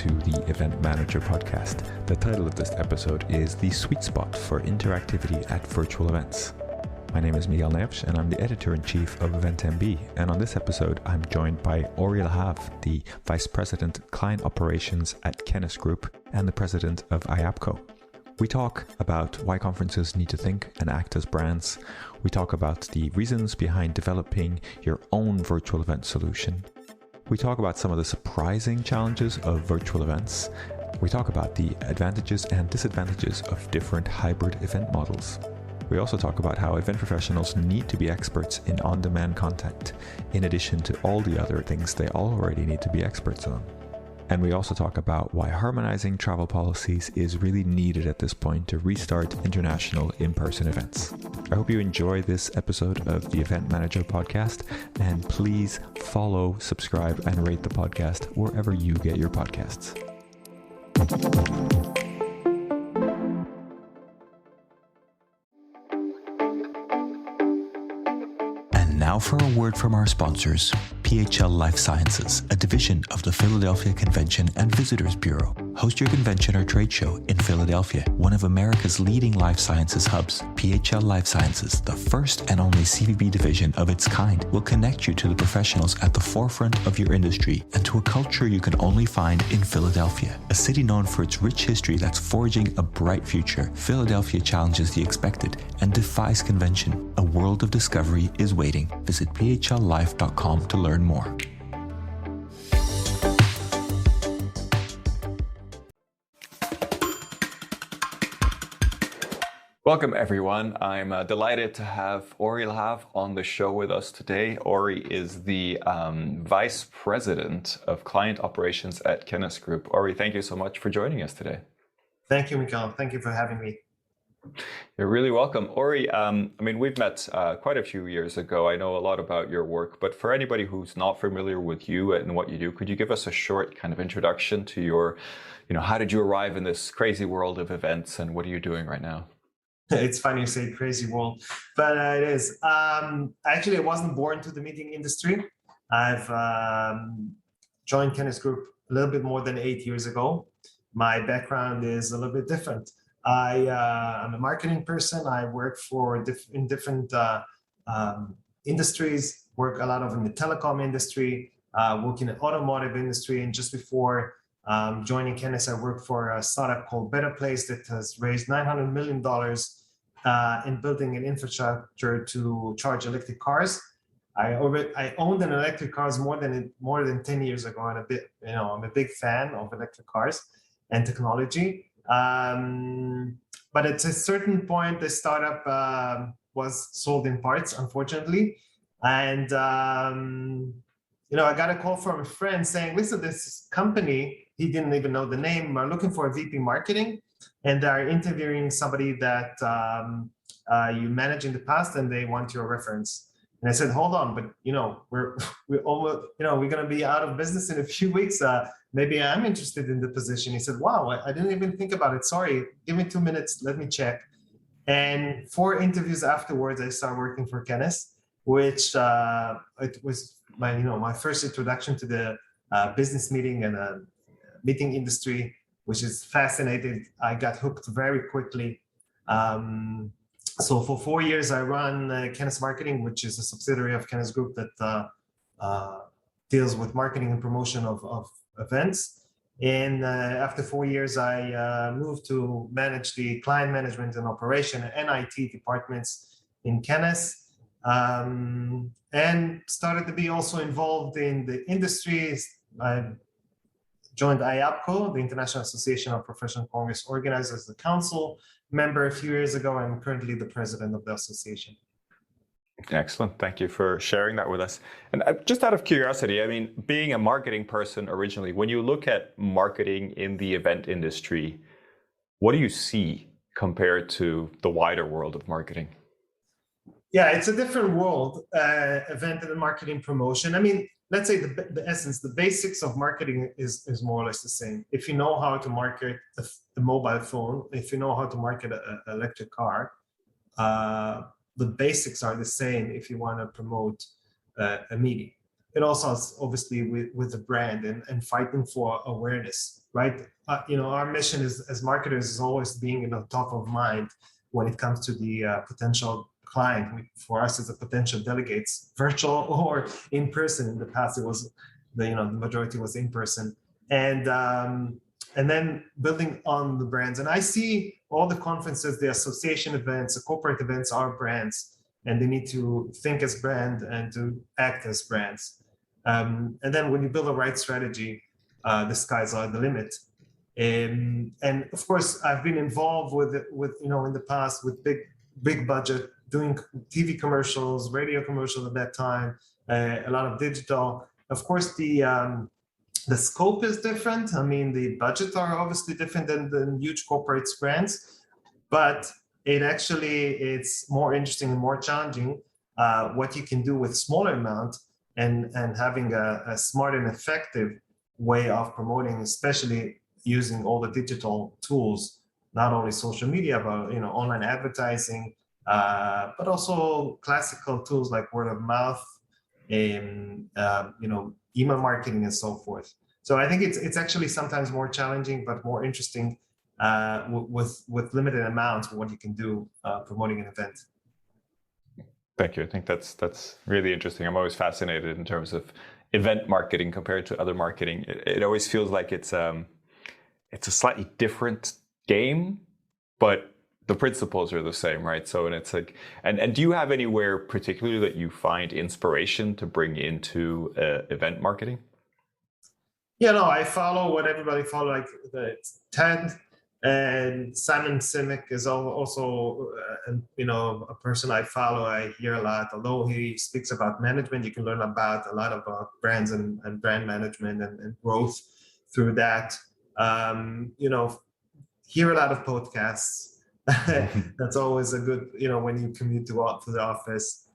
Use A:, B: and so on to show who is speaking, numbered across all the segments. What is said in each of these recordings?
A: to the Event Manager podcast. The title of this episode is The Sweet Spot for Interactivity at Virtual Events. My name is Miguel Neves and I'm the editor-in-chief of EventMB. And on this episode, I'm joined by Ori Lahav, the Vice President Client Operations at Kennis Group and the President of IAPCO. We talk about why conferences need to think and act as brands. We talk about the reasons behind developing your own virtual event solution. We talk about some of the surprising challenges of virtual events. We talk about the advantages and disadvantages of different hybrid event models. We also talk about how event professionals need to be experts in on-demand content, in addition to all the other things they already need to be experts on. And we also talk about why harmonizing travel policies is really needed at this point to restart international in-person events. I hope you enjoy this episode of the Event Manager podcast, and please follow, subscribe, and rate the podcast wherever you get your podcasts.
B: Now for a word from our sponsors, PHL Life Sciences, a division of the Philadelphia Convention and Visitors Bureau. Host your convention or trade show in Philadelphia, one of America's leading life sciences hubs. PHL Life Sciences, the first and only CVB division of its kind, will connect you to the professionals at the forefront of your industry and to a culture you can only find in Philadelphia. A city known for its rich history that's forging a bright future, Philadelphia challenges the expected and defies convention. A world of discovery is waiting. Visit phllife.com to learn more.
A: Welcome, everyone. I'm delighted to have Ori Lahav on the show with us today. Ori is the Vice President of Client Operations at Kennis Group. Ori, thank you so much for joining us today.
C: Thank you, Miguel. Thank you for having me.
A: You're really welcome. Ori, we've met quite a few years ago. I know a lot about your work, but for anybody who's not familiar with you and what you do, could you give us a short kind of introduction to your, how did you arrive in this crazy world of events and what are you doing right now?
C: It's funny you say crazy world, but it is. Actually, I wasn't born to the meeting industry. I've joined Kennis Group a little bit more than 8 years ago. My background is a little bit different. I'm a marketing person. I work in different industries, work a lot in the telecom industry, work in the automotive industry. And just before joining Kennis, I worked for a startup called Better Place that has raised $900 million in building an infrastructure to charge electric cars. I owned an electric cars more than 10 years ago, and I'm a big fan of electric cars and technology. But at a certain point, the startup was sold in parts, unfortunately. And, I got a call from a friend saying, listen, this company, he didn't even know the name, are looking for a VP marketing, and they're interviewing somebody that you managed in the past, and they want your reference. And I said, hold on, but we're almost, we're going to be out of business in a few weeks. Maybe I'm interested in the position. He said, wow, I didn't even think about it. Sorry, give me 2 minutes. Let me check. And 4 interviews afterwards, I started working for Kennis, which it was my first introduction to the business meeting and meeting industry, which is fascinating. I got hooked very quickly. So for 4 years, I run Kennis Marketing, which is a subsidiary of Kennis Group that deals with marketing and promotion of events. And after 4 years, I moved to manage the client management and operation and IT departments in Kennis. And started to be also involved in the industry. I joined IAPCO, the International Association of Professional Congress Organizers, as the council member a few years ago. I'm currently the president of the association.
A: Excellent. Thank you for sharing that with us. And just out of curiosity, being a marketing person originally, when you look at marketing in the event industry, what do you see compared to the wider world of marketing?
C: Yeah, it's a different world, event and marketing promotion. Let's say the essence, the basics of marketing is more or less the same. If you know how to market a mobile phone, if you know how to market an electric car, the basics are the same if you want to promote a meeting. it also is obviously with the brand and fighting for awareness, right? Our mission as marketers is always being top of mind when it comes to the potential client. For us, as a potential delegates, virtual or in person. In the past, it was the majority was in person, and then building on the brands. And I see all the conferences, the association events, the corporate events are brands, and they need to think as brand and to act as brands. And then when you build a right strategy, the skies are the limit. And of course, I've been involved with in the past with big budget, doing TV commercials, radio commercials at that time, a lot of digital. Of course, the scope is different. I mean, the budgets are obviously different than huge corporate brands, but it's more interesting and more challenging what you can do with smaller amount and having a smart and effective way of promoting, especially using all the digital tools, not only social media, but online advertising, but also classical tools like word of mouth, and email marketing and so forth. So I think it's actually sometimes more challenging, but more interesting with limited amounts of what you can do promoting an event.
A: Thank you. I think that's really interesting. I'm always fascinated in terms of event marketing compared to other marketing. It always feels like it's a slightly different game, but the principles are the same, right? So, and it's like, and do you have anywhere particularly that you find inspiration to bring into event marketing?
C: I follow what everybody follow, like the TED, and Simon Sinek is also a person I follow. I hear a lot. Although he speaks about management, you can learn a lot about brands and brand management and growth through that. Hear a lot of podcasts. That's always a good, when you commute to the office.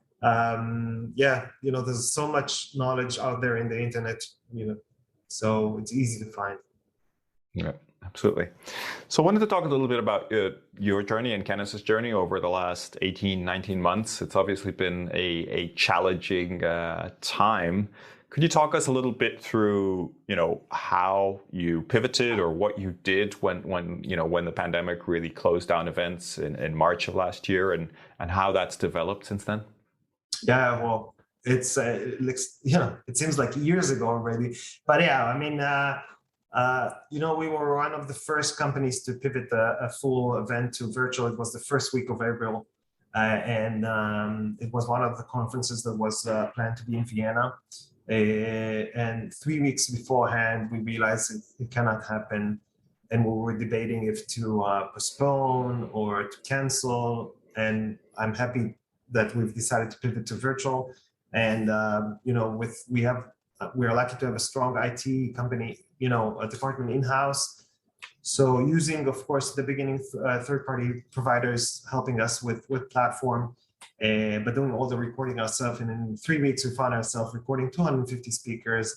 C: There's so much knowledge out there in the internet, so it's easy to find.
A: Yeah, absolutely. So I wanted to talk a little bit about your journey and Candace's journey over the last 18, 19 months. It's obviously been a challenging time. Could you talk us a little bit through, how you pivoted or what you did when the pandemic really closed down events in March of last year, and how that's developed since then?
C: Yeah, well, it seems like years ago already, but yeah, I mean, we were one of the first companies to pivot a full event to virtual. It was the first week of April, and it was one of the conferences that was planned to be in Vienna. And 3 weeks beforehand, we realized it cannot happen, and we were debating if to postpone or to cancel. And I'm happy that we've decided to pivot to virtual. And we are lucky to have a strong IT company, a department in-house. So using, of course, at the beginning, third-party providers helping us with platform. But doing all the recording ourselves, and in 3 weeks we found ourselves recording 250 speakers,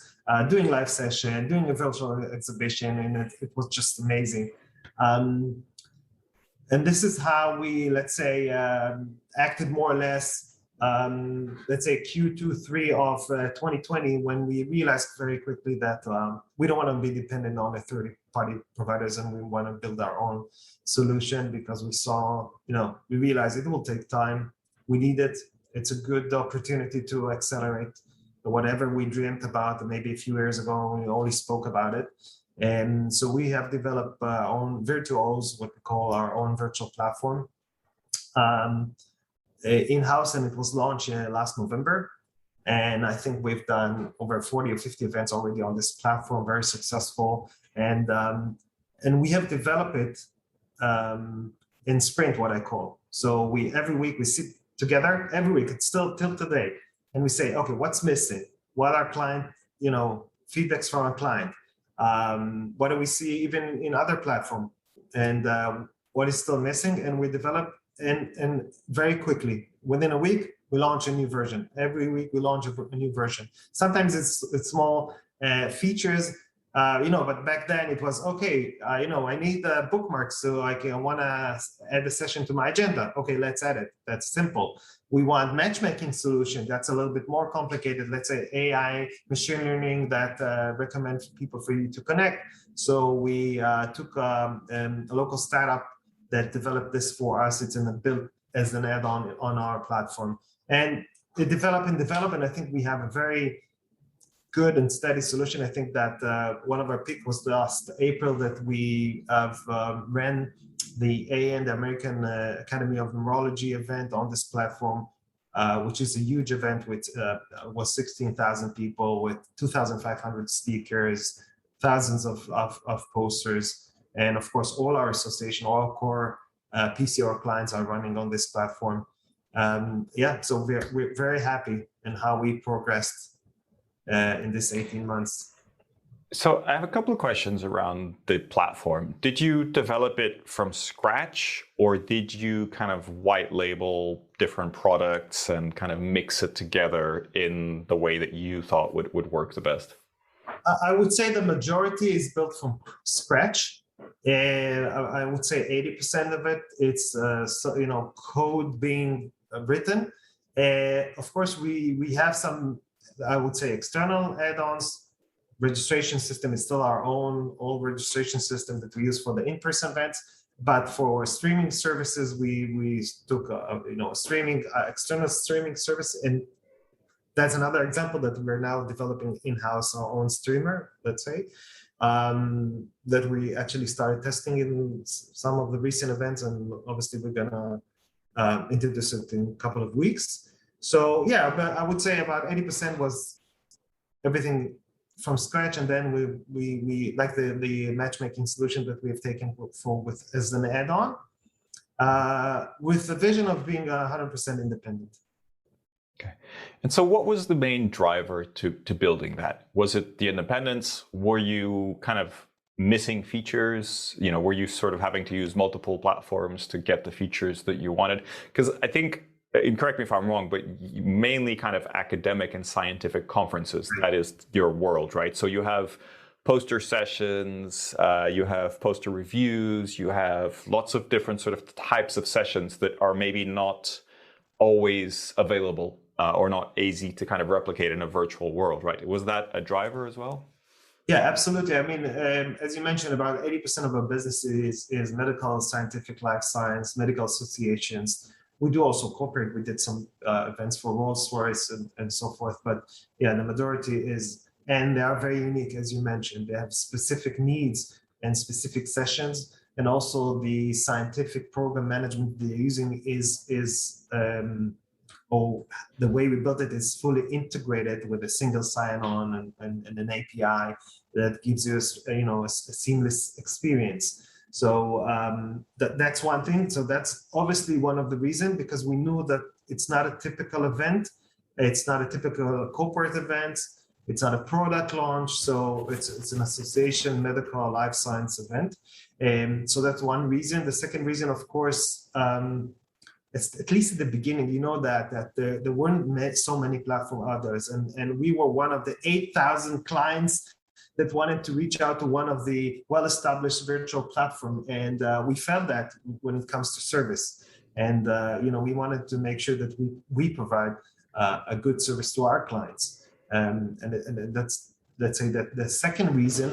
C: doing live session, doing a virtual exhibition, and it was just amazing. And this is how we, let's say, acted more or less, let's say Q2, 3 of 2020, when we realized very quickly that we don't want to be dependent on the third-party providers, and we want to build our own solution, because we saw, we realized it will take time. We need it. It's a good opportunity to accelerate whatever we dreamt about maybe a few years ago. We only spoke about it. And so we have developed our own Virtuos, what we call our own virtual platform, in-house, and it was launched last November. And I think we've done over 40 or 50 events already on this platform, very successful. And we have developed it in sprint, what I call. So every week we sit together, every week, it's still till today, and we say, okay, what's missing? What are client, feedbacks from our client? What do we see even in other platforms? And what is still missing? And we develop, and very quickly, within a week, we launch a new version. Every week we launch a new version. Sometimes it's small features, But back then it was okay. I need bookmarks, so I want to add a session to my agenda. Okay, let's add it. That's simple. We want matchmaking solution. That's a little bit more complicated. Let's say AI, machine learning that recommends people for you to connect. So we took a local startup that developed this for us. It's built as an add-on on our platform, and it developed. And I think we have a very good and steady solution. I think that one of our peak was last April that we have ran the AAN, the American Academy of Neurology event on this platform, which is a huge event with was 16,000 people with 2,500 speakers, thousands of posters, and of course all our association, all core PCR clients are running on this platform. So we're very happy in how we progressed in this 18 months.
D: So I have a couple of questions around the platform. Did you develop it from scratch, or did you kind of white label different products and kind of mix it together in the way that you thought would work the best?
C: I would say the majority is built from scratch. And I would say 80% of it, it's code being written. Of course, we have some, I would say, external add-ons. Registration system is still our own old registration system that we use for the in-person events. But for streaming services, we took a external streaming service, and that's another example that we're now developing in-house our own streamer, let's say, that we actually started testing in some of the recent events, and obviously we're gonna introduce it in a couple of weeks. So yeah, but I would say about 80% was everything from scratch, and then we like the matchmaking solution that we have taken with as an add-on, with the vision of being 100% independent.
D: Okay. And so what was the main driver to building that? Was it the independence? Were you kind of missing features? Were you sort of having to use multiple platforms to get the features that you wanted? Because I think, and correct me if I'm wrong, but mainly kind of academic and scientific conferences, that is your world, right? So you have poster sessions, you have poster reviews, you have lots of different sort of types of sessions that are maybe not always available or not easy to kind of replicate in a virtual world, right? Was that a driver as well?
C: Yeah, absolutely. I mean, as you mentioned, about 80% of our business is medical, scientific, life science, medical associations. We do also corporate. We did some events for Rolls-Royce and so forth. But yeah, the majority is, and they are very unique, as you mentioned. They have specific needs and specific sessions. And also the scientific program management they're using the way we built it is fully integrated with a single sign-on and an API that gives you a seamless experience. So that's one thing. So that's obviously one of the reasons, because we knew that it's not a typical event. It's not a typical corporate event. It's not a product launch. So it's an association, medical, life science event. So that's one reason. The second reason, of course, at least at the beginning, that there weren't so many platform others. And we were one of the 8,000 clients that wanted to reach out to one of the well-established virtual platform. And we felt that when it comes to service. And, we wanted to make sure that we provide a good service to our clients. And that's, let's say, that the second reason.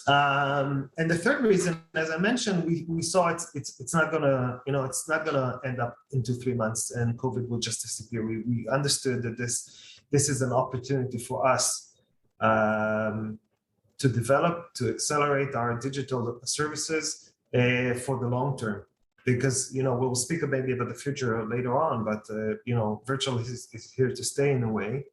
C: And the third reason, as I mentioned, we saw it's not gonna, it's not gonna end up into 3 months and COVID will just disappear. We understood that this is an opportunity for us to develop, to accelerate our digital services for the long term. Because, we'll speak maybe about the future later on, but, virtual is here to stay in a way.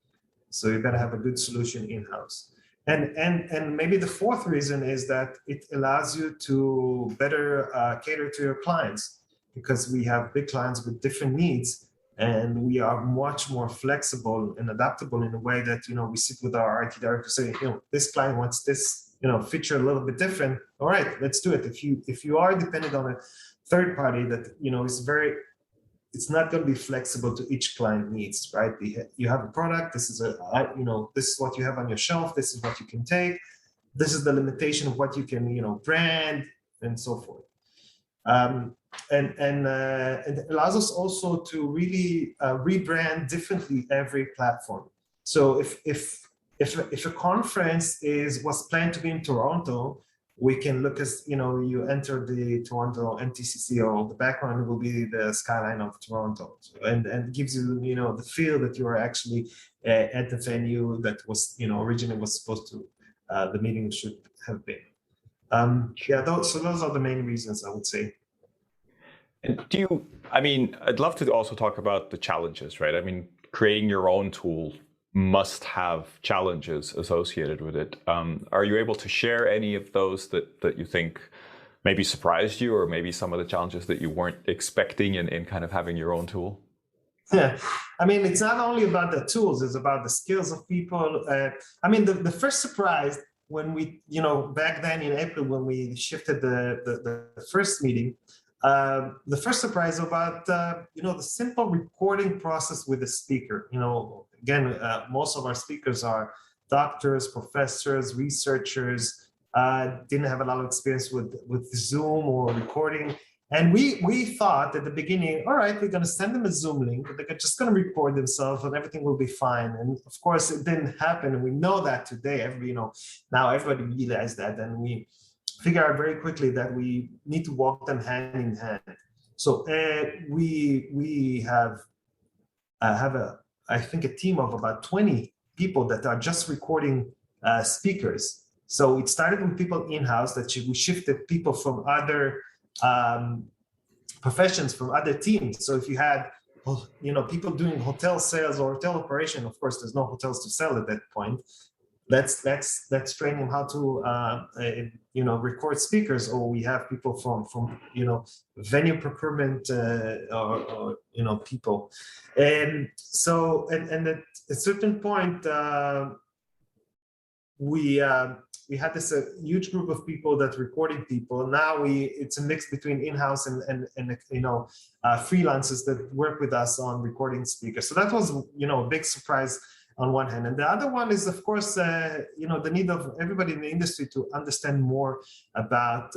C: So you gotta have a good solution in-house. And maybe the fourth reason is that it allows you to better cater to your clients, because we have big clients with different needs, and we are much more flexible and adaptable in a way that, we sit with our IT director say, this client wants this, feature a little bit different. All right, let's do it. If you are dependent on a third party that, it's not going to be flexible to each client needs, right? You have a product. This is this is what you have on your shelf. This is what you can take. this is the limitation of what you can, brand and so forth. And it allows us also to really rebrand differently every platform. So if a conference was planned to be in Toronto, we can look as, you enter the Toronto MTCC, the background will be the skyline of Toronto, and gives you, the feel that you are actually at the venue that was, originally was supposed to, the meeting should have been. Those are the main reasons, I would say.
D: And I'd love to also talk about the challenges, right? I mean, creating your own tool must have challenges associated with it. Are you able to share any of those that you think maybe surprised you, or maybe some of the challenges that you weren't expecting in kind of having your own tool?
C: Yeah, it's not only about the tools, it's about the skills of people. The first surprise when we, back then in April, when we shifted the first meeting, the first surprise about, the simple recording process with the speaker. Again, most of our speakers are doctors, professors, researchers, didn't have a lot of experience with Zoom or recording. And we thought at the beginning, all right, we're going to send them a Zoom link, they're just going to record themselves and everything will be fine. And of course, it didn't happen. And we know that today, now everybody realized that. And we figure out very quickly that we need to walk them hand in hand. So we have I think a team of about 20 people that are just recording speakers. So it started with people in-house that we shifted people from other professions, from other teams. So if you had, people doing hotel sales or hotel operation, of course, there's no hotels to sell at that point. Let's train them how to record speakers, or we have people from venue procurement or people, and so and at a certain point we had this huge group of people that recording people. Now it's a mix between in-house and freelancers that work with us on recording speakers. So that was a big surprise on one hand. And the other one is, of course, the need of everybody in the industry to understand more about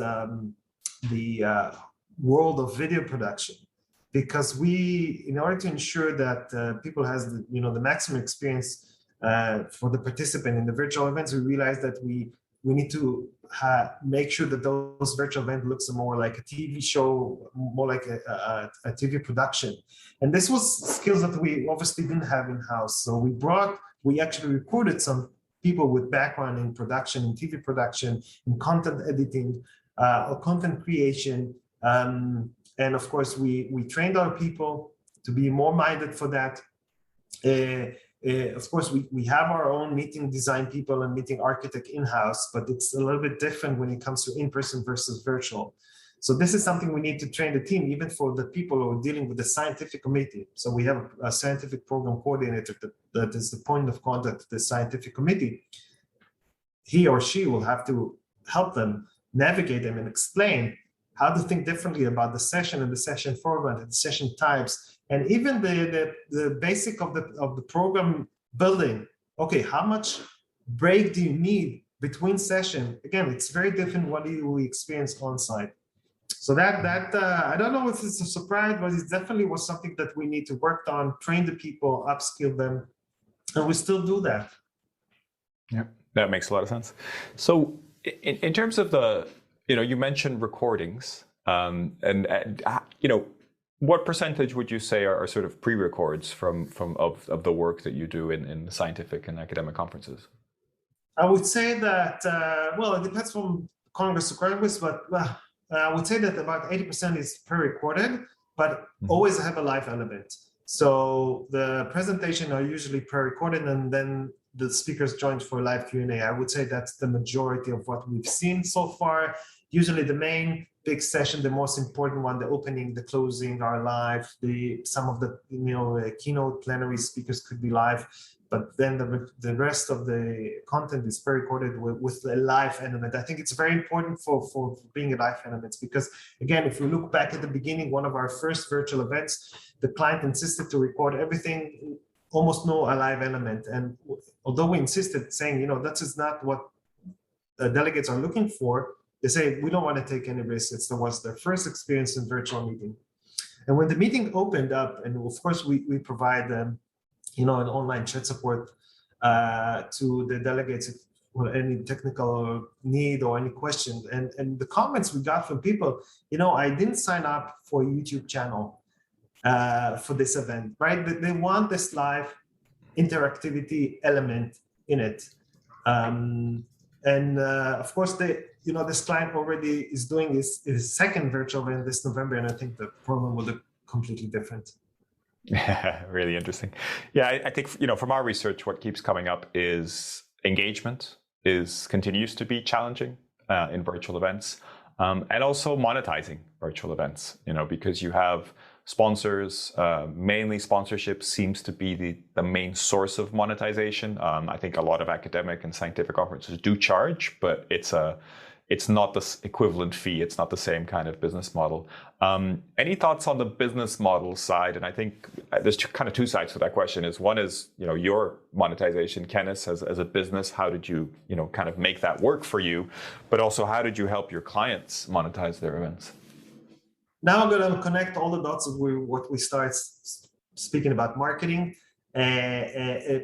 C: the world of video production. Because in order to ensure that people has the maximum experience for the participant in the virtual events, we realized that we need to make sure that those virtual events looks more like a TV show, more like a TV production. And this was skills that we obviously didn't have in-house. So we actually recruited some people with background in production, in TV production, in content editing, or content creation. And of course, we trained our people to be more minded for that. Of course, we have our own meeting design people and meeting architect in-house, but it's a little bit different when it comes to in-person versus virtual. So this is something we need to train the team, even for the people who are dealing with the scientific committee. So we have a scientific program coordinator that is the point of contact to the scientific committee. He or she will have to help them, navigate them, and explain how to think differently about the session and the session format and the session types, and even the basic of the program building. Okay, how much break do you need between session? Again, it's very different what we experience on site. So that I don't know if it's a surprise, but it definitely was something that we need to work on, train the people, upskill them, and we still do that.
D: Yeah, that makes a lot of sense. So in terms of you mentioned recordings, what percentage would you say are sort of pre-records of the work that you do in scientific and academic conferences?
C: I would say that, it depends from Congress to Congress, but I would say that about 80% is pre-recorded, but always have a live element. So the presentation are usually pre-recorded, and then the speakers join for live Q&A. I would say that's the majority of what we've seen so far. Usually the main big session, the most important one, the opening, the closing are live. Some of the keynote plenary speakers could be live, but then the rest of the content is pre-recorded with a live element. I think it's very important for being a live element, because again, if we look back at the beginning, one of our first virtual events, the client insisted to record everything, almost no live element. And although we insisted, saying, that is not what delegates are looking for, they say, we don't want to take any risks. It was their first experience in virtual meeting. And when the meeting opened up, and of course we provide them, an online chat support to the delegates for any technical need or any questions. And the comments we got from people, I didn't sign up for a YouTube channel for this event, right? They want this live interactivity element in it. Of course, this client already is doing his second virtual event this November, and I think the program will look completely different.
D: Yeah, really interesting. Yeah, I think from our research, what keeps coming up is engagement continues to be challenging in virtual events, and also monetizing virtual events. Because you have sponsors, mainly sponsorship seems to be the main source of monetization. I think a lot of academic and scientific conferences do charge, but it's not the equivalent fee. It's not the same kind of business model. Any thoughts on the business model side? And I think there's kind of two sides to that question. One is, your monetization, Kenneth, as a business. How did you, kind of make that work for you? But also, how did you help your clients monetize their events?
C: Now I'm going to connect all the dots with what we start speaking about marketing. I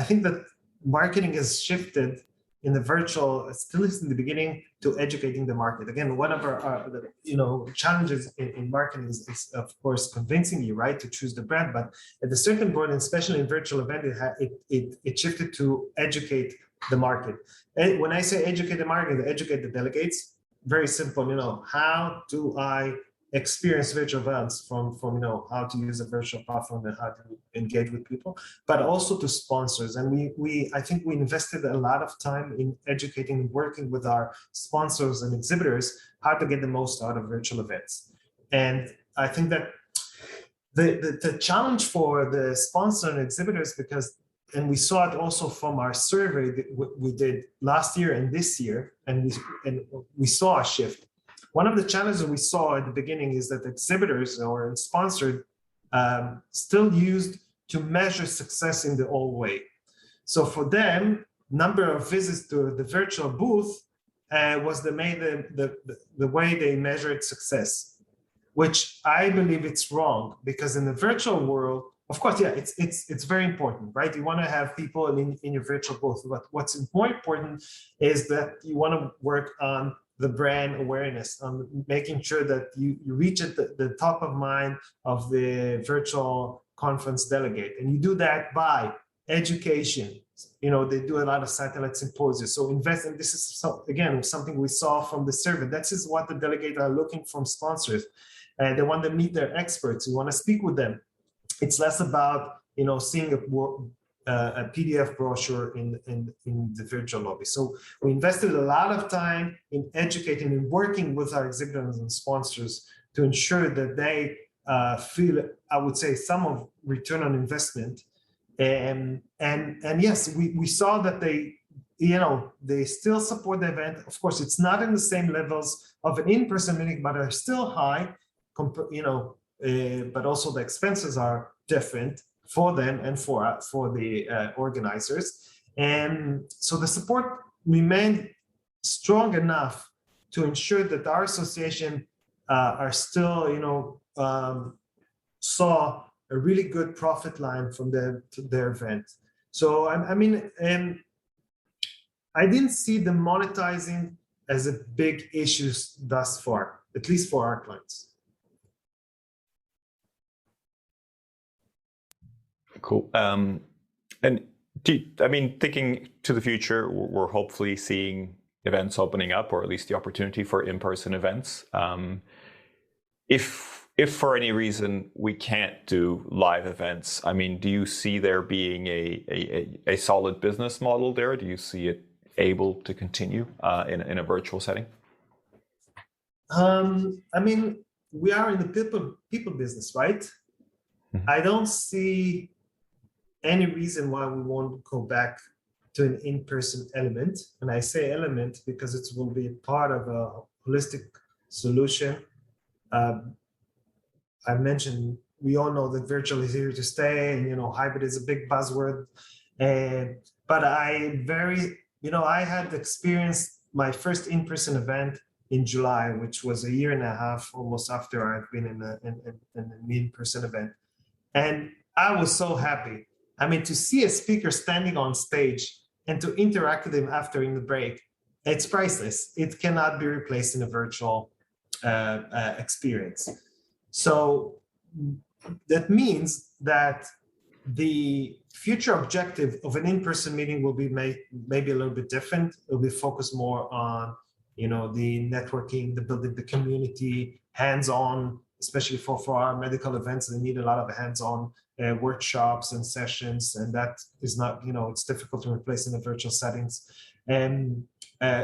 C: think that marketing has shifted in the virtual, still is in the beginning, to educating the market. Again, one of our challenges in marketing is of course convincing you, right, to choose the brand. But at a certain point, especially in virtual event, it shifted to educate the market. And when I say educate the market, educate the delegates. Very simple, how do I experience virtual events from how to use a virtual platform and how to engage with people, but also to sponsors. And I think we invested a lot of time in educating and working with our sponsors and exhibitors how to get the most out of virtual events. And I think that the challenge for the sponsor and exhibitors, and we saw it also from our survey that we did last year and this year, and we saw a shift. One of the challenges we saw at the beginning is that exhibitors or sponsored still used to measure success in the old way. So for them, number of visits to the virtual booth was the way they measured success, which I believe it's wrong, because in the virtual world, of course, yeah, it's very important, right? You want to have people in your virtual booth, but what's more important is that you want to work on the brand awareness, on making sure that you reach at the top of mind of the virtual conference delegate. And you do that by education. They do a lot of satellite symposia. So invest, and this is, again, something we saw from the survey. This is what the delegates are looking from sponsors. They want to meet their experts. You want to speak with them. It's less about, seeing a PDF brochure in the virtual lobby. So we invested a lot of time in educating and working with our exhibitors and sponsors to ensure that they feel, I would say, some of return on investment. And yes, we saw that they still support the event. Of course, it's not in the same levels of an in-person meeting, but are still high, but also the expenses are different for them and for the organizers. And so the support remained strong enough to ensure that our association are still, saw a really good profit line from their event. So, I didn't see the monetizing as a big issue thus far, at least for our clients.
D: Cool. And thinking to the future, we're hopefully seeing events opening up, or at least the opportunity for in-person events. If for any reason we can't do live events, do you see there being a solid business model there? Do you see it able to continue in a virtual setting?
C: We are in the people business, right? Mm-hmm. I don't see any reason why we won't go back to an in-person element. And I say element because it will be part of a holistic solution. I mentioned, we all know that virtual is here to stay, and hybrid is a big buzzword. But I very I had experienced my first in-person event in July, which was a year and a half almost after I've been in an in-person event. And I was so happy. I mean, to see a speaker standing on stage and to interact with him after in the break, it's priceless. It cannot be replaced in a virtual experience. So that means that the future objective of an in-person meeting will be maybe a little bit different. It will be focused more on, the networking, the building the community, hands-on, especially for our medical events. They need a lot of hands-on workshops and sessions, and that is not, it's difficult to replace in the virtual settings. And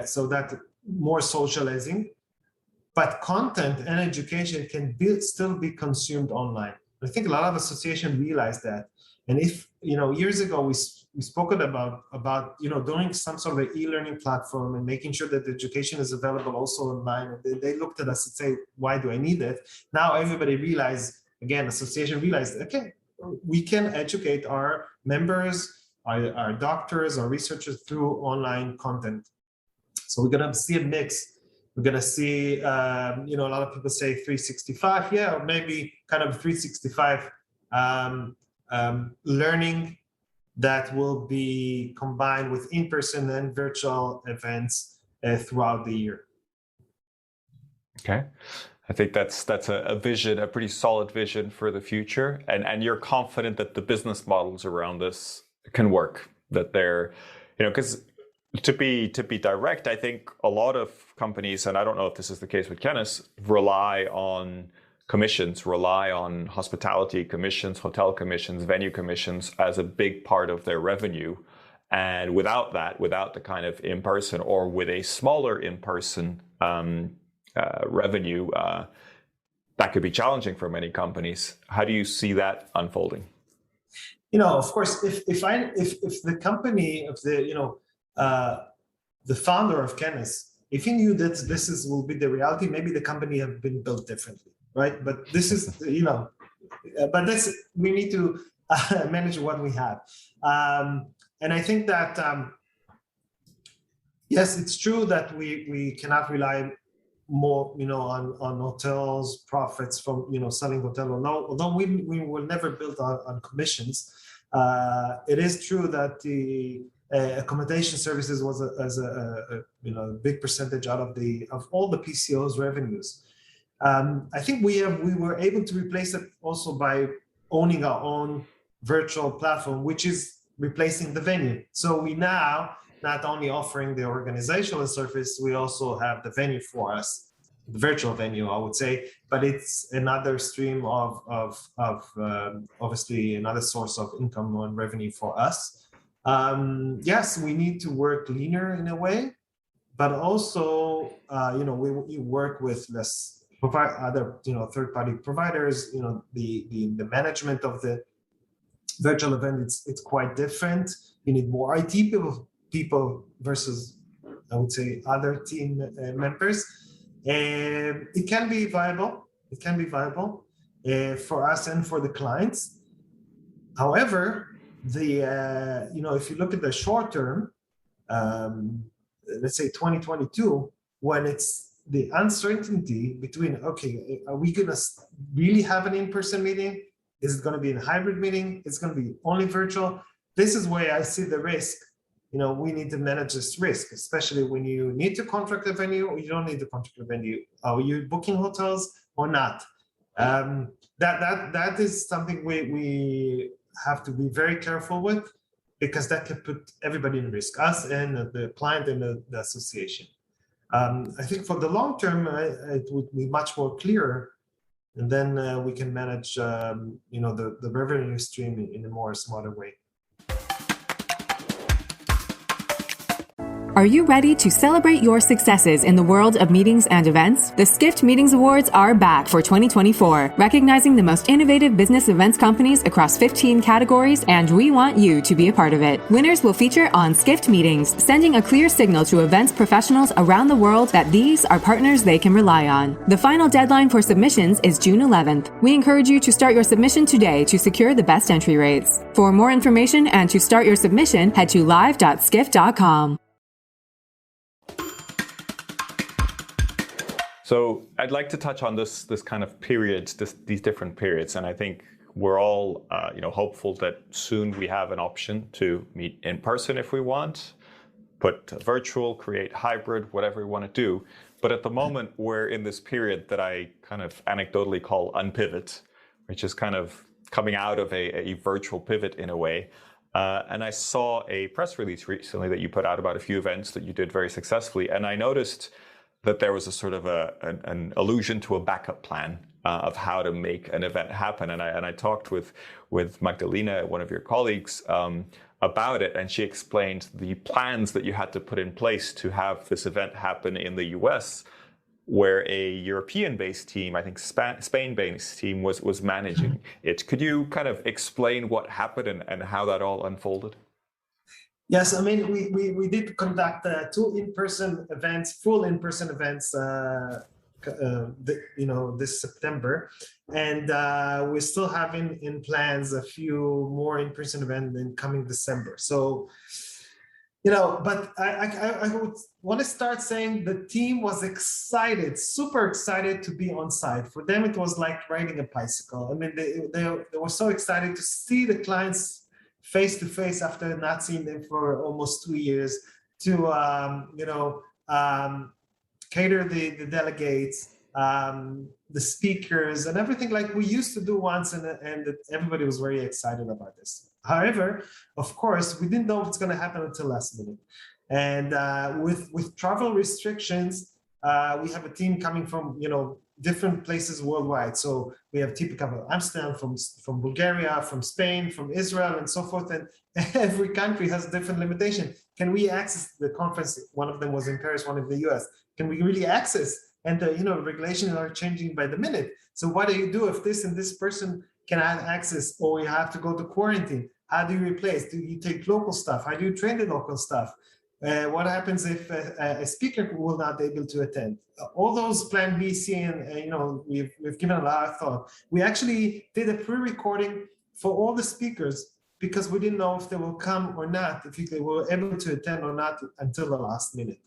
C: so that more socializing, but content and education can still be consumed online. I think a lot of associations realize that. And if, years ago, we spoke about doing some sort of an e-learning platform and making sure that the education is available also online. And they looked at us and say, why do I need it? Now everybody realized, again, association realized, okay, we can educate our members, our doctors, our researchers through online content. So we're going to see a mix. We're going to see, a lot of people say 365, or maybe kind of 365 learning that will be combined with in-person and virtual events throughout the year.
D: Okay. I think that's a vision, a pretty solid vision for the future. And you're confident that the business models around this can work, that they're, because to be direct, I think a lot of companies, and I don't know if this is the case with Kennis, rely on commissions, rely on hospitality commissions, hotel commissions, venue commissions as a big part of their revenue. And without the kind of in-person, or with a smaller in-person revenue, that could be challenging for many companies. How do you see that unfolding?
C: Of course, if the company, the founder of Kennis, if he knew that will be the reality, maybe the company have been built differently, right? But this is, we need to manage what we have. And I think that, yes, it's true that we cannot rely more, on hotels' profits from, selling hotel, although we will never build on commissions. It is true that the accommodation services was a big percentage out of all the PCO's revenues. I think we were able to replace it also by owning our own virtual platform, which is replacing the venue. So we now not only offering the organizational service, we also have the venue for us, the virtual venue, I would say, but it's another stream of obviously another source of income and revenue for us. Yes, we need to work leaner in a way, but also, we work with less other, third-party providers. The management of the virtual event, it's quite different. You need more IT people versus, I would say, other team members. It can be viable. It can be viable for us and for the clients. However, if you look at the short term, let's say 2022, when it's the uncertainty between, okay, are we going to really have an in-person meeting? Is it going to be a hybrid meeting? It's going to be only virtual. This is where I see the risk. We need to manage this risk, especially when you need to contract a venue or you don't need to contract a venue. Are you booking hotels or not? That is something we have to be very careful with, because that could put everybody in risk, us and the client and the association. I think for the long term, it would be much more clear, and then we can manage, the revenue stream in a more smarter way.
E: Are you ready to celebrate your successes in the world of meetings and events? The Skift Meetings Awards are back for 2024, recognizing the most innovative business events companies across 15 categories, and we want you to be a part of it. Winners will feature on Skift Meetings, sending a clear signal to events professionals around the world that these are partners they can rely on. The final deadline for submissions is June 11th. We encourage you to start your submission today to secure the best entry rates. For more information and to start your submission, head to live.skift.com.
D: So I'd like to touch on this kind of periods, these different periods, and I think we're all hopeful that soon we have an option to meet in person if we want, put virtual, create hybrid, whatever we want to do. But at the moment, we're in this period that I kind of anecdotally call unpivot, which is kind of coming out of a virtual pivot in a way. And I saw a press release recently that you put out about a few events that you did very successfully. And I noticed that there was a sort of an allusion to a backup plan of how to make an event happen. And I talked with Magdalena, one of your colleagues, about it, and she explained the plans that you had to put in place to have this event happen in the US, where a European-based team, I think Spain-based team, was managing it. Could you kind of explain what happened and how that all unfolded?
C: Yes, I mean, we did conduct two in-person events, full in-person events, this September, and we're still having in plans a few more in-person events in coming December. So, but I would want to start saying the team was excited, super excited to be on site. For them, it was like riding a bicycle. I mean, they were so excited to see the clients face to face after not seeing them for almost 2 years, to cater the delegates, the speakers, and everything like we used to do once, and everybody was very excited about this. However, of course, we didn't know if it's going to happen until last minute. And with travel restrictions, we have a team coming from different places worldwide. So we have people coming from Amsterdam, from Bulgaria, from Spain, from Israel, and so forth. And every country has different limitation. Can we access the conference? One of them was in Paris, one in the US. Can we really access? And the regulations are changing by the minute. So what do you do if this and this person cannot access, or you have to go to quarantine? How do you replace? Do you take local staff? How do you train the local staff? What happens if a speaker will not be able to attend? All those plan B, C, and we've given a lot of thought. We actually did a pre-recording for all the speakers because we didn't know if they will come or not, if they were able to attend or not until the last minute.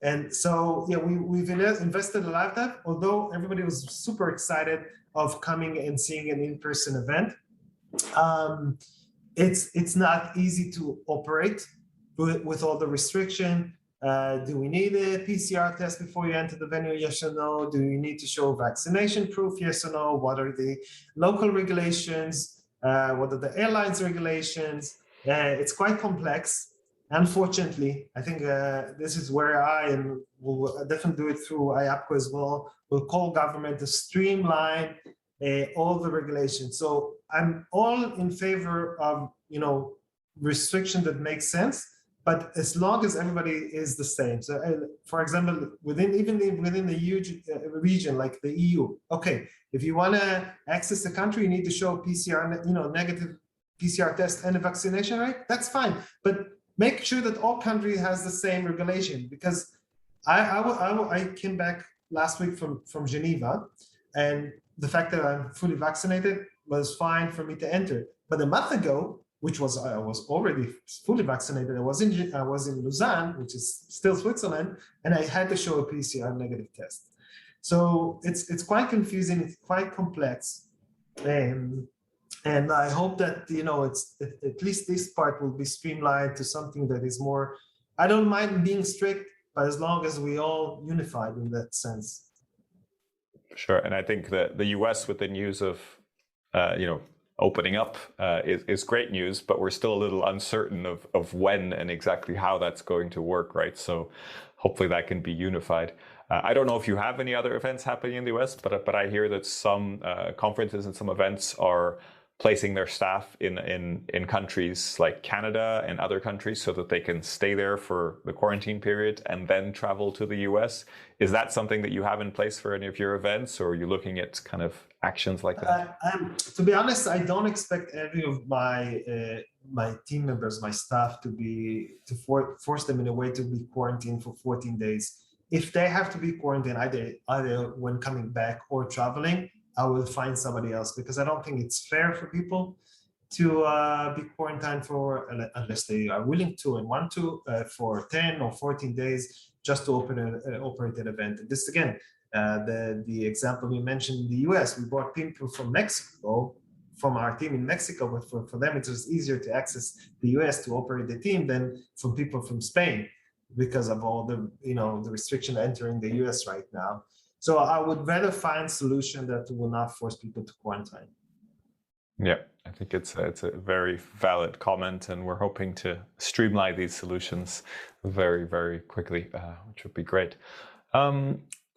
C: And so, we've invested a lot of that, although everybody was super excited of coming and seeing an in-person event. It's not easy to operate with all the restriction. Do we need a PCR test before you enter the venue? Yes or no? Do you need to show vaccination proof? Yes or no? What are the local regulations? What are the airlines regulations? It's quite complex. Unfortunately, I think this is where and we'll definitely do it through IAPCO as well, will call government to streamline all the regulations. So I'm all in favor of, restriction that makes sense, but as long as everybody is the same. So for example, within the huge region like the EU, okay, if you want to access the country, you need to show PCR, negative PCR test and a vaccination rate, that's fine. But make sure that all countries has the same regulation, because I came back last week from Geneva, and the fact that I'm fully vaccinated was fine for me to enter. But a month ago, I was already fully vaccinated, I was in Lausanne, which is still Switzerland, and I had to show a PCR negative test. So it's quite confusing, it's quite complex. And I hope that, it's at least this part will be streamlined to something that is more, I don't mind being strict, but as long as we all unified in that sense.
D: Sure. And I think that the US with the news of, opening up is great news, but we're still a little uncertain of when and exactly how that's going to work, right? So hopefully that can be unified. I don't know if you have any other events happening in the US, but I hear that some conferences and some events are placing their staff in countries like Canada and other countries so that they can stay there for the quarantine period and then travel to the US. Is that something that you have in place for any of your events, or are you looking at kind of actions like that?
C: To be honest, I don't expect any of my team members, my staff, to force them in a way to be quarantined for 14 days. If they have to be quarantined either when coming back or traveling, I will find somebody else, because I don't think it's fair for people. to be quarantined for, unless they are willing to and want to, for 10 or 14 days just to operate an event. And this again, the example you mentioned in the US, we brought people from Mexico, from our team in Mexico, but for them it was easier to access the US to operate the team than from people from Spain because of all the the restriction entering the US right now. So I would rather find a solution that will not force people to quarantine.
D: Yeah, I think it's a very valid comment, and we're hoping to streamline these solutions very, very quickly, which would be great.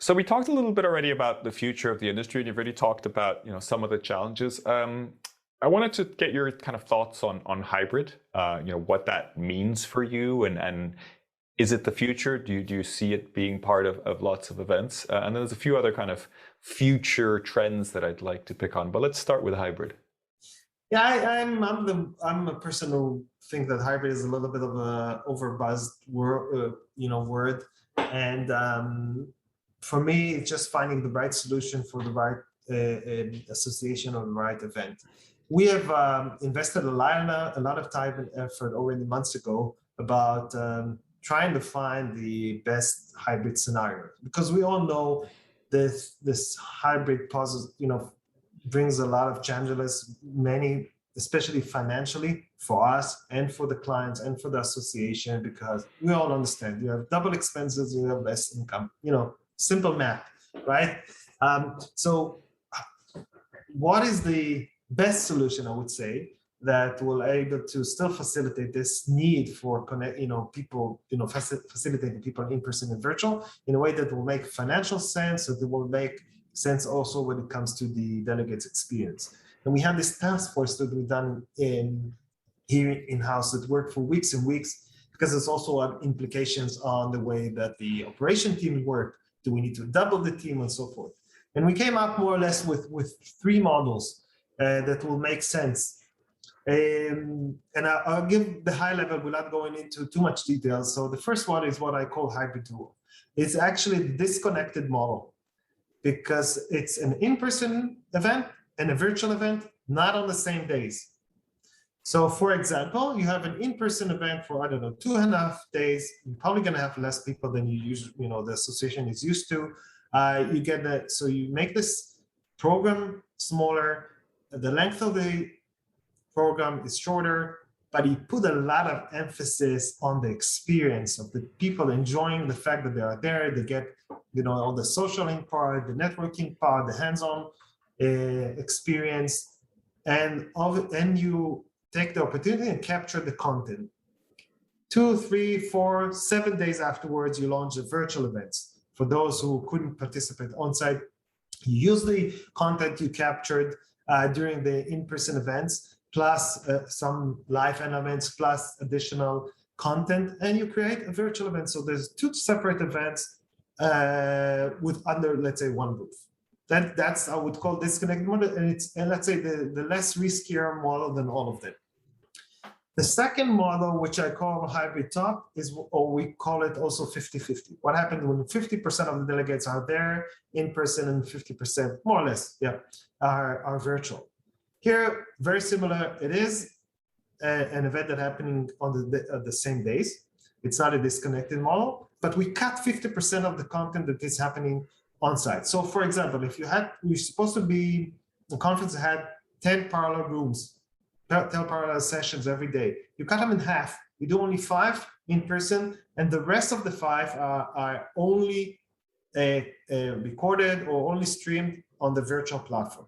D: So we talked a little bit already about the future of the industry, and you've already talked about some of the challenges. I wanted to get your kind of thoughts on hybrid. What that means for you, and is it the future? Do you see it being part of lots of events? And then there's a few other kind of future trends that I'd like to pick on. But let's start with hybrid.
C: Yeah, I'm a person who think that hybrid is a little bit of a overbuzzed word, and for me, it's just finding the right solution for the right association or the right event. We have invested a lot of time and effort already months ago about trying to find the best hybrid scenario, because we all know this hybrid poses, brings a lot of challenges, many, especially financially for us and for the clients and for the association, because we all understand you have double expenses, you have less income, simple math, right? So what is the best solution, I would say, that will able to still facilitate this need for people, facilitating people in person and virtual in a way that will make financial sense, so that will make sense also when it comes to the delegates' experience. And we have this task force that we've done here in-house that worked for weeks and weeks, because there's also implications on the way that the operation teams work. Do we need to double the team and so forth? And we came up more or less with 3 models that will make sense. And I'll give the high level without going into too much detail. So the first one is what I call hybrid tool. It's actually a disconnected model, because it's an in-person event and a virtual event, not on the same days. So for example, you have an in-person event for, 2.5 days. You're probably going to have less people than you usually, the association is used to. You get that. So you make this program smaller. The length of the program is shorter, but you put a lot of emphasis on the experience of the people enjoying the fact that they are there. They get, all the socialing part, the networking part, the hands-on experience, and you take the opportunity and capture the content. 2, 3, 4, 7 days afterwards, you launch the virtual events. For those who couldn't participate on site, you use the content you captured during the in-person events, plus some live elements, plus additional content, and you create a virtual event. So there's 2 separate events with under, let's say, one roof. That's I would call disconnected model, and let's say the less riskier model than all of them. The second model, which I call hybrid top, or we call it also 50-50. What happens when 50% of the delegates are there in person and 50%, more or less, are virtual. Here, very similar. It is an event that's happening on the same days. It's not a disconnected model, but we cut 50% of the content that is happening on site. So for example, if we're supposed to be, the conference had 10 parallel rooms, 10 parallel sessions every day. You cut them in half. You do only 5 in person, and the rest of the 5 are only recorded or only streamed on the virtual platform.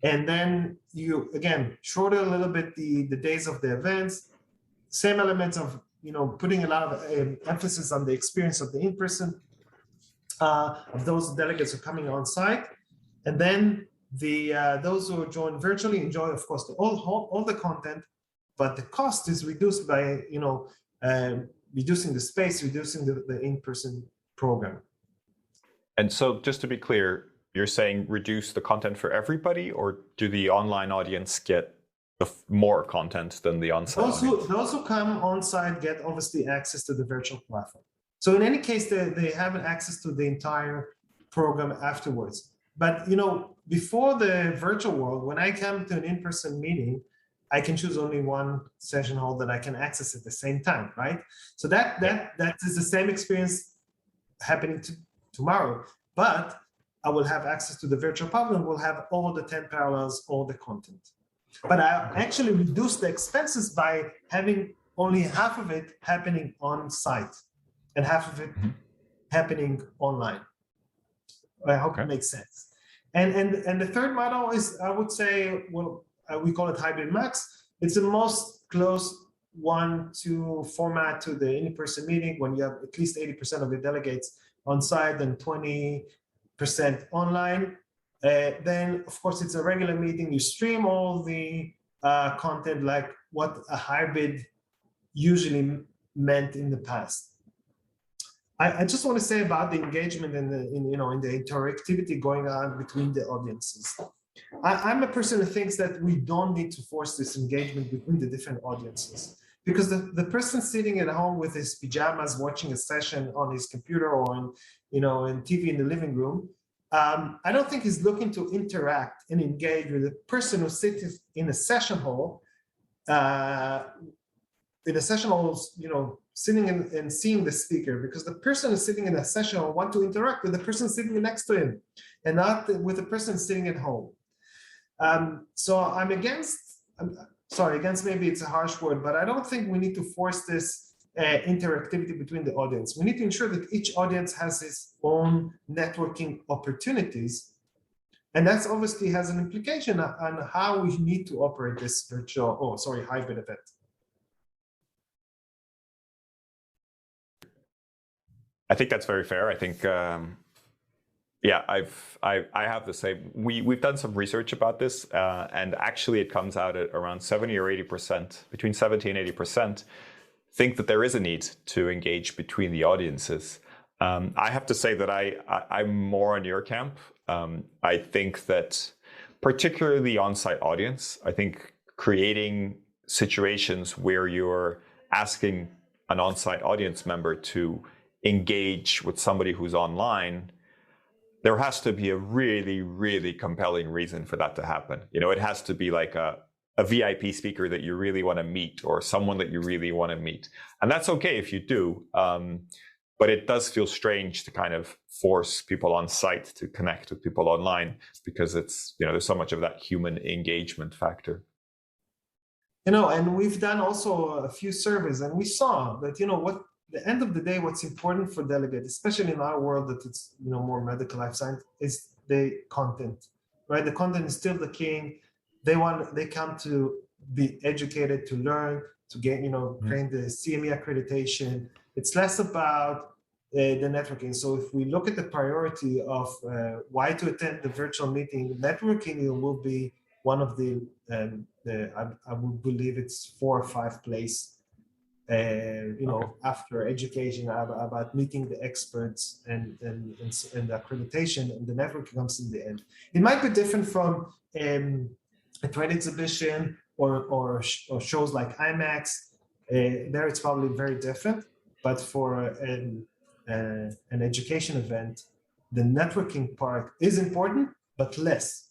C: And then you, again, shorten a little bit the days of the events, same elements of, putting a lot of emphasis on the experience of the in-person, of those delegates who are coming on site. And then those who join virtually enjoy, of course, all the content, but the cost is reduced by, reducing the space, reducing the in-person program.
D: And so just to be clear, you're saying reduce the content for everybody, or do the online audience get more content than the on-site audience?
C: Those who come on-site get obviously access to the virtual platform. So in any case, they have access to the entire program afterwards. But before the virtual world, when I come to an in-person meeting, I can choose only one session hall that I can access at the same time, right? So that is the same experience happening tomorrow, but I will have access to the virtual pub and we'll have all the 10 parallels, all the content. But I actually reduce the expenses by having only half of it happening on site and half of it happening online. I hope it makes sense. And the third model is, I would say, well, we call it hybrid max. It's the most close one to format to the in-person meeting when you have at least 80% of the delegates on site and 20% online. Then, of course, it's a regular meeting. You stream all the content like what a hybrid usually meant in the past. I just want to say about the engagement and the interactivity going on between the audiences. I'm a person who thinks that we don't need to force this engagement between the different audiences, because the person sitting at home with his pajamas watching a session on his computer or on in TV in the living room, I don't think he's looking to interact and engage with the person who sits in a session hall. Sitting and seeing the speaker, because the person is sitting in a session will want to interact with the person sitting next to him and not with the person sitting at home. So I'm against maybe it's a harsh word, but I don't think we need to force this interactivity between the audience. We need to ensure that each audience has its own networking opportunities. And that's obviously has an implication on how we need to operate this hybrid event.
D: I think that's very fair. I think, I have the same. We've done some research about this, and actually it comes out at around 70 or 80%, between 70 and 80%, think that there is a need to engage between the audiences. I have to say that I'm more on your camp. I think that particularly the on-site audience, I think creating situations where you're asking an on-site audience member to engage with somebody who's online, there has to be a really, really compelling reason for that to happen. It has to be like a VIP speaker that you really want to meet or someone that you really want to meet. And that's okay if you do, but it does feel strange to kind of force people on site to connect with people online because it's, there's so much of that human engagement factor.
C: And we've done also a few surveys and we saw that, the end of the day, what's important for delegates, especially in our world that it's more medical life science, is the content, right? The content is still the king. They come to be educated, to learn, to get gain the CME accreditation. It's less about the networking. So if we look at the priority of why to attend the virtual meeting, networking will be one of the I would believe it's 4 or 5 place. After education about meeting the experts and the accreditation, and the networking comes in the end. It might be different from a trade exhibition or shows like IMAX. There it's probably very different, but for an education event, the networking part is important, but less.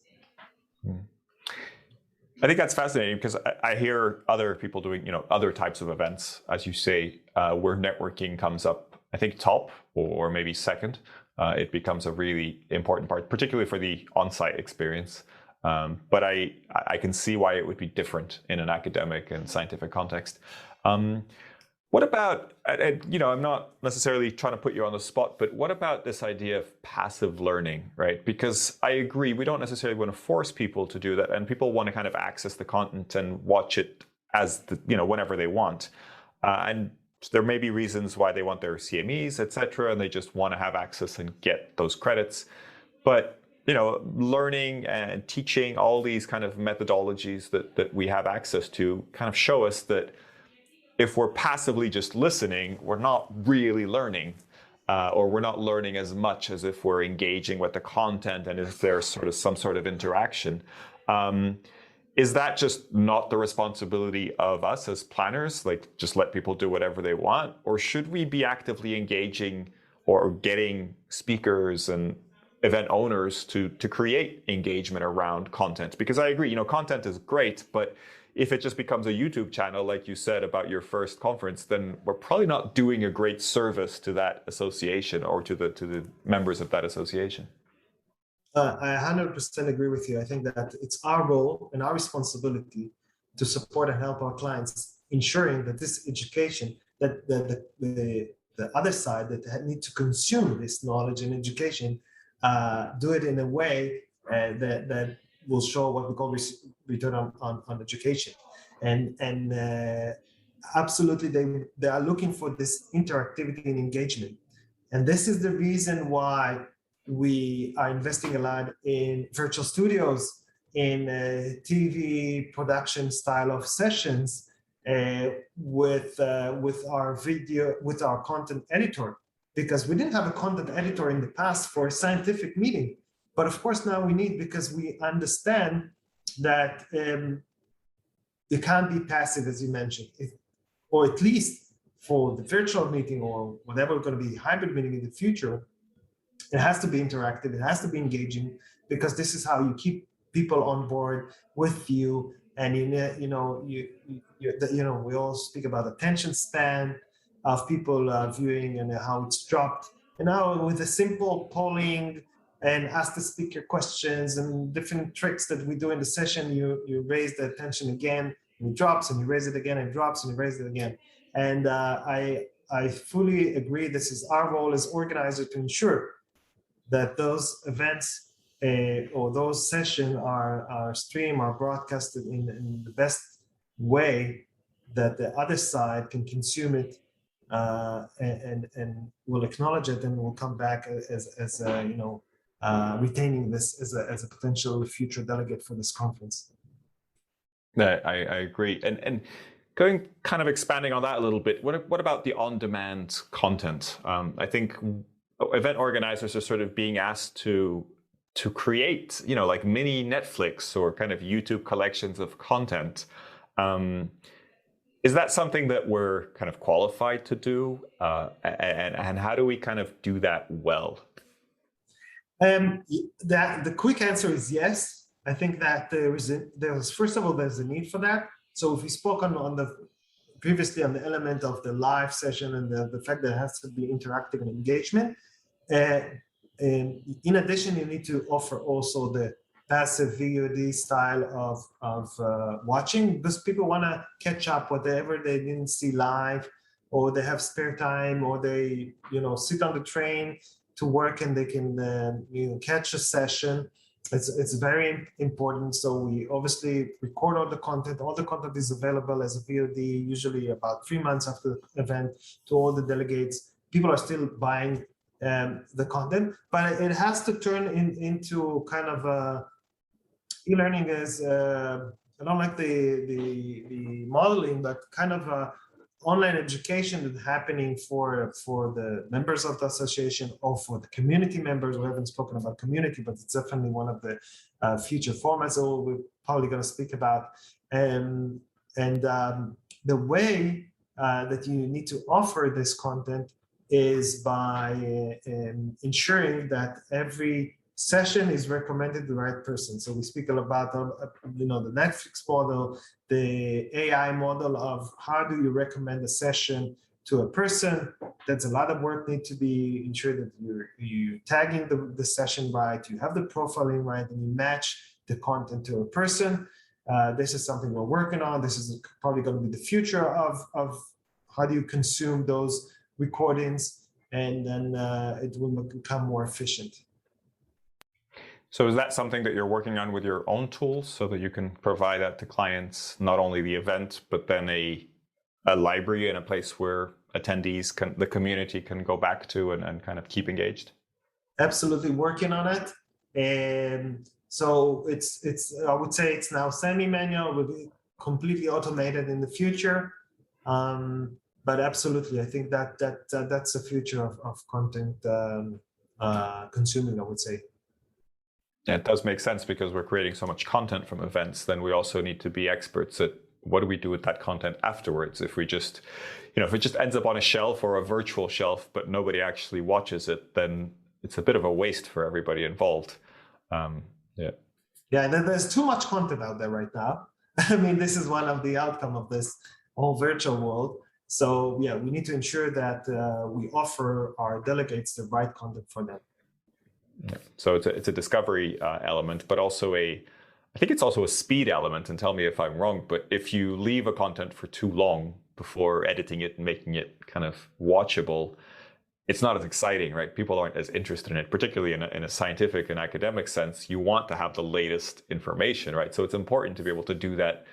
D: I think that's fascinating because I hear other people doing, other types of events, as you say, where networking comes up, I think top or maybe second. It becomes a really important part, particularly for the on-site experience. But I can see why it would be different in an academic and scientific context. What about, I'm not necessarily trying to put you on the spot, but what about this idea of passive learning, right? Because I agree, we don't necessarily want to force people to do that, and people want to kind of access the content and watch it as whenever they want. And there may be reasons why they want their CMEs, et cetera, and they just want to have access and get those credits. But learning and teaching, all these kind of methodologies that we have access to kind of show us that if we're passively just listening, we're not really learning, or we're not learning as much as if we're engaging with the content and if there's some sort of interaction. Is that just not the responsibility of us as planners, like just let people do whatever they want? Or should we be actively engaging or getting speakers and event owners to create engagement around content? Because I agree, content is great, but if it just becomes a YouTube channel, like you said about your first conference, then we're probably not doing a great service to that association or to the members of that association.
C: I 100% agree with you. I think that it's our role and our responsibility to support and help our clients, ensuring that this education, that the other side that need to consume this knowledge and education, do it in a way that will show what we call return on education. And absolutely, they are looking for this interactivity and engagement. And this is the reason why we are investing a lot in virtual studios, in TV production style of sessions with our content editor, because we didn't have a content editor in the past for a scientific meeting, but of course now we need, because we understand that it can't be passive, as you mentioned, or at least for the virtual meeting or whatever going to be hybrid meeting in the future. It has to be interactive. It has to be engaging, because this is how you keep people on board with you. And we all speak about attention span of people viewing and how it's dropped. And now with a simple polling and ask the speaker questions and different tricks that we do in the session, you raise the attention again, and it drops, and you raise it again, and it drops, and you raise it again. And I fully agree. This is our role as organizers to ensure that those events or those sessions are streamed, are broadcasted in the best way that the other side can consume it and will acknowledge it, and will come back as retaining this as a potential future delegate for this conference.
D: I agree. And going kind of expanding on that a little bit, what about the on-demand content? I think event organizers are sort of being asked to create, like mini Netflix or kind of YouTube collections of content. Is that something that we're kind of qualified to do? And how do we kind of do that well?
C: The quick answer is yes. I think that first of all, there's a need for that. So if we spoke previously on the element of the live session and the fact that it has to be interactive and engagement, in addition, you need to offer also the passive VOD style of watching, because people want to catch up whatever they didn't see live, or they have spare time, or they sit on the train to work and they can catch a session. It's very important. So we obviously record all the content. All the content is available as a VOD, usually about 3 months after the event, to all the delegates. People are still buying the content, but it has to turn into kind of e-learning as I don't like the modeling, but kind of online education that's happening for the members of the association or for the community members. We haven't spoken about community, but it's definitely one of the future formats that we're probably going to speak about. And the way that you need to offer this content is by ensuring that every session is recommended to the right person. So we speak about the Netflix model, the AI model of how do you recommend a session to a person. That's a lot of work need to be ensured that you're tagging the session right, you have the profiling right, and you match the content to a person. This is something we're working on. This is probably going to be the future of how do you consume those recordings, and then it will become more efficient.
D: So is that something that you're working on with your own tools so that you can provide that to clients, not only the event, but then a library and a place where attendees the community can go back to and kind of keep engaged?
C: Absolutely working on it. And so it's I would say it's now semi-manual, will be completely automated in the future. But absolutely, I think that's the future of content consuming, I would say.
D: Yeah, it does make sense, because we're creating so much content from events. Then we also need to be experts at what do we do with that content afterwards. If we just, if it just ends up on a shelf or a virtual shelf, but nobody actually watches it, then it's a bit of a waste for everybody involved.
C: Yeah, there's too much content out there right now. I mean, this is one of the outcome of this whole virtual world. So yeah, we need to ensure that we offer our delegates the right content for them.
D: So it's a discovery element, but also I think it's also a speed element. And tell me if I'm wrong, but if you leave a content for too long before editing it and making it kind of watchable, it's not as exciting, right? People aren't as interested in it, particularly in a scientific and academic sense. You want to have the latest information, right? So it's important to be able to do that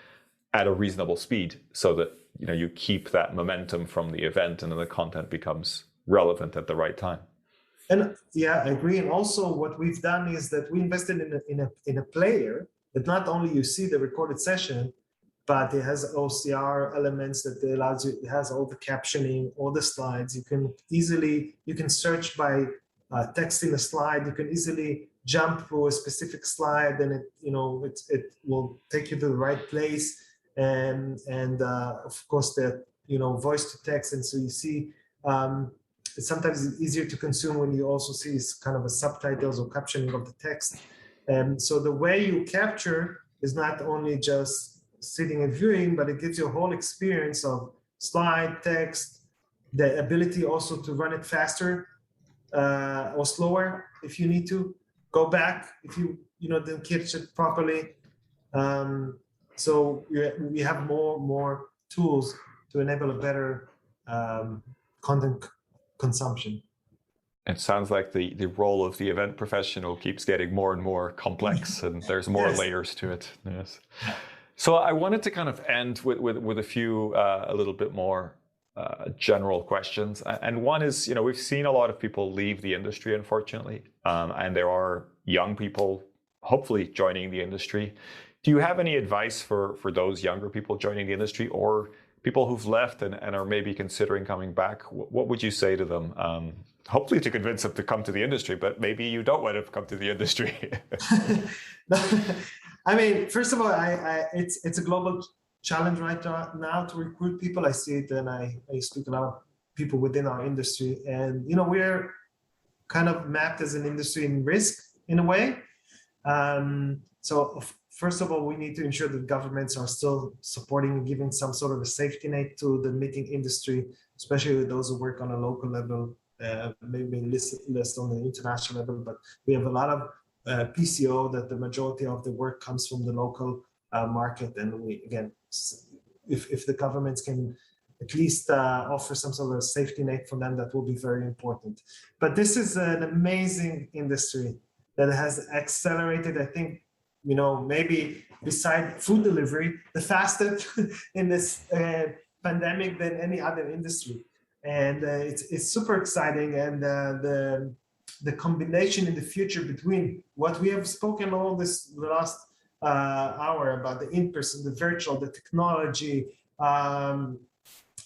D: at a reasonable speed so that you keep that momentum from the event and then the content becomes relevant at the right time.
C: And yeah, I agree. And also what we've done is that we invested in a player that not only you see the recorded session, but it has OCR elements that allows you, it has all the captioning, all the slides. You can search by texting a slide. You can easily jump through a specific slide and it will take you to the right place. And of course the, voice to text. And so you see, it's sometimes easier to consume when you also see kind of a subtitles or captioning of the text. And so the way you capture is not only just sitting and viewing, but it gives you a whole experience of slide, text, the ability also to run it faster or slower if you need to, go back if you didn't catch it properly. So we have more tools to enable a better content consumption.
D: It sounds like the role of the event professional keeps getting more and more complex, and there's more layers to it. Yes. So I wanted to kind of end with a few a little bit more general questions. And one is, we've seen a lot of people leave the industry, unfortunately, and there are young people hopefully joining the industry. Do you have any advice for those younger people joining the industry or people who've left and are maybe considering coming back? What would you say to them? Hopefully to convince them to come to the industry, but maybe you don't want to come to the industry.
C: I mean, first of all, it's a global challenge right now to recruit people. I see it, and I speak to a lot of people within our industry, and we're kind of mapped as an industry in risk in a way. So first of all, we need to ensure that governments are still supporting and giving some sort of a safety net to the meeting industry, especially with those who work on a local level, maybe less on the international level. But we have a lot of PCO that the majority of the work comes from the local market. And we, again, if the governments can at least offer some sort of safety net for them, that will be very important. But this is an amazing industry that has accelerated, I think, maybe beside food delivery, the fastest in this pandemic than any other industry. And it's super exciting. And the combination in the future between what we have spoken all the last hour about the in-person, the virtual, the technology, and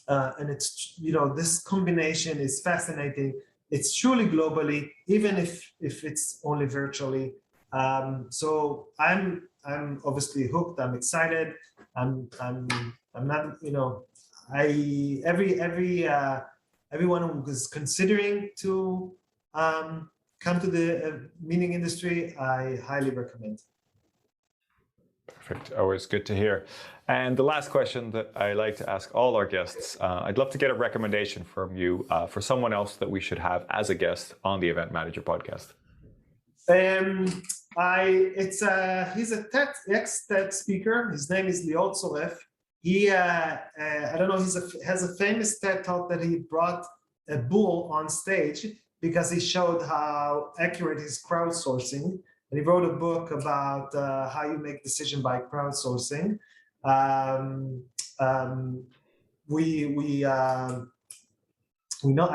C: it's, this combination is fascinating. It's truly globally, even if it's only virtually. So I'm obviously hooked. I'm excited. I'm not, everyone who is considering to come to the meeting industry, I highly recommend.
D: Perfect. Always good to hear. And the last question that I like to ask all our guests, I'd love to get a recommendation from you for someone else that we should have as a guest on the Event Manager podcast.
C: He's a ex-TED speaker. His name is Lior Zoref. He, I don't know, has a famous TED talk that he brought a bull on stage because he showed how accurate his crowdsourcing. And he wrote a book about how you make decision by crowdsourcing. I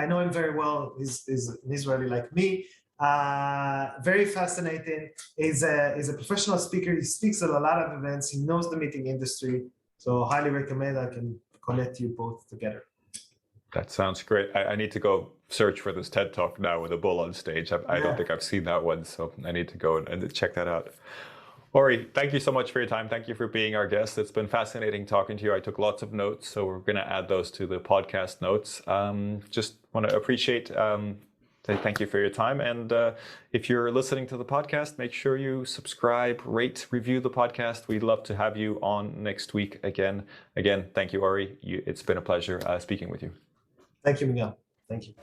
C: know him very well. He's an Israeli like me. Very fascinating. He's a professional speaker. He speaks at a lot of events. He knows the meeting industry. So highly recommend. I can connect you both together.
D: That sounds great. I need to go search for this TED Talk now with a bull on stage. I don't think I've seen that one, so I need to go and check that out. Ori, thank you so much for your time. Thank you for being our guest. It's been fascinating talking to you. I took lots of notes, so we're going to add those to the podcast notes. Just want to appreciate say thank you for your time. And if you're listening to the podcast, make sure you subscribe, rate, review the podcast. We'd love to have you on next week again. Again, thank you, Ori. It's been a pleasure speaking with you.
C: Thank you, Miguel. Thank you.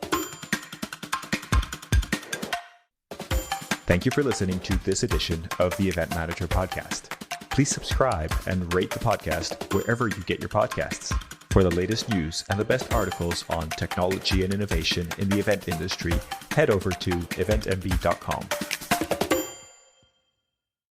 A: Thank you for listening to this edition of the Event Manager Podcast. Please subscribe and rate the podcast wherever you get your podcasts. For the latest news and the best articles on technology and innovation in the event industry, head over to eventmb.com.